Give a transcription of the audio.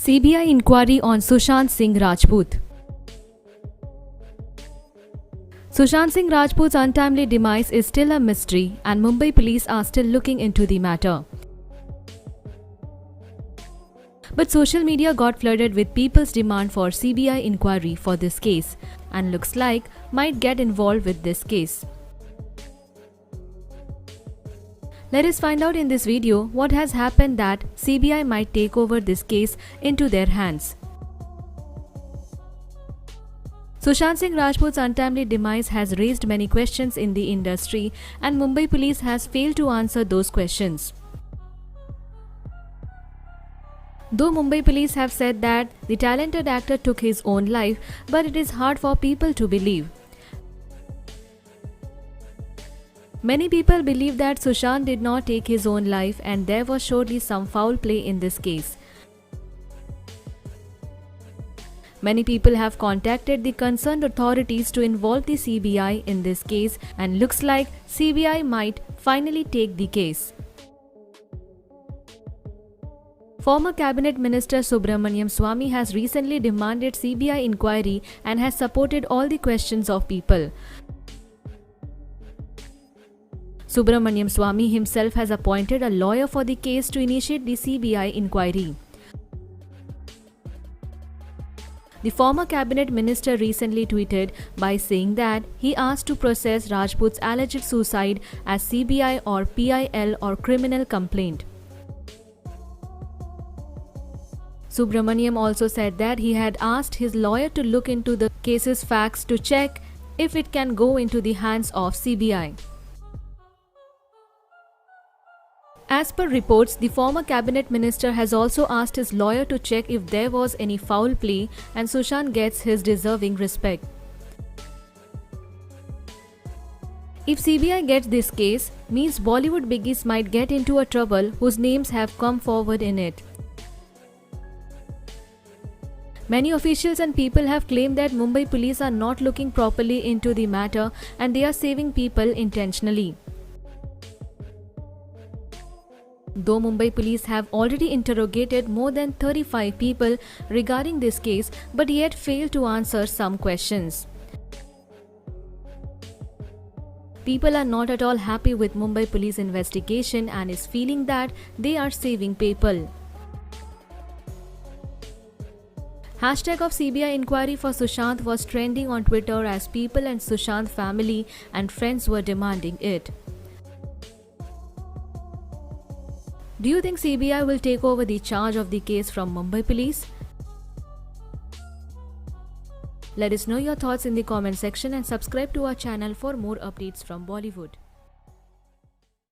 CBI inquiry on Sushant Singh Rajput. Sushant Singh Rajput's untimely demise is still a mystery, and Mumbai police are still looking into the matter. But social media got flooded with people's demand for CBI inquiry for this case, and looks like might get involved with this case. Let us find out in this video what has happened that CBI might take over this case into their hands. Sushant Singh Rajput's untimely demise has raised many questions in the industry, and Mumbai police has failed to answer those questions. Though Mumbai police have said that the talented actor took his own life, but it is hard for people to believe. Many people believe that Sushant did not take his own life, and there was surely some foul play in this case. Many people have contacted the concerned authorities to involve the CBI in this case, and looks like CBI might finally take the case. Former Cabinet Minister Subramaniam Swamy has recently demanded CBI inquiry and has supported all the questions of people. Subramaniam Swamy himself has appointed a lawyer for the case to initiate the CBI inquiry. The former cabinet minister recently tweeted by saying that he asked to process Rajput's alleged suicide as CBI or PIL or criminal complaint. Subramaniam also said that he had asked his lawyer to look into the case's facts to check if it can go into the hands of CBI. As per reports, the former cabinet minister has also asked his lawyer to check if there was any foul play and Sushant gets his deserving respect. If CBI gets this case, means Bollywood biggies might get into a trouble whose names have come forward in it. Many officials and people have claimed that Mumbai police are not looking properly into the matter and they are saving people intentionally. Though Mumbai police have already interrogated more than 35 people regarding this case, but yet failed to answer some questions. People are not at all happy with Mumbai police investigation and is feeling that they are saving people. Hashtag of CBI inquiry for Sushant was trending on Twitter as people and Sushant family and friends were demanding it. Do you think CBI will take over the charge of the case from Mumbai police? Let us know your thoughts in the comment section and subscribe to our channel for more updates from Bollywood.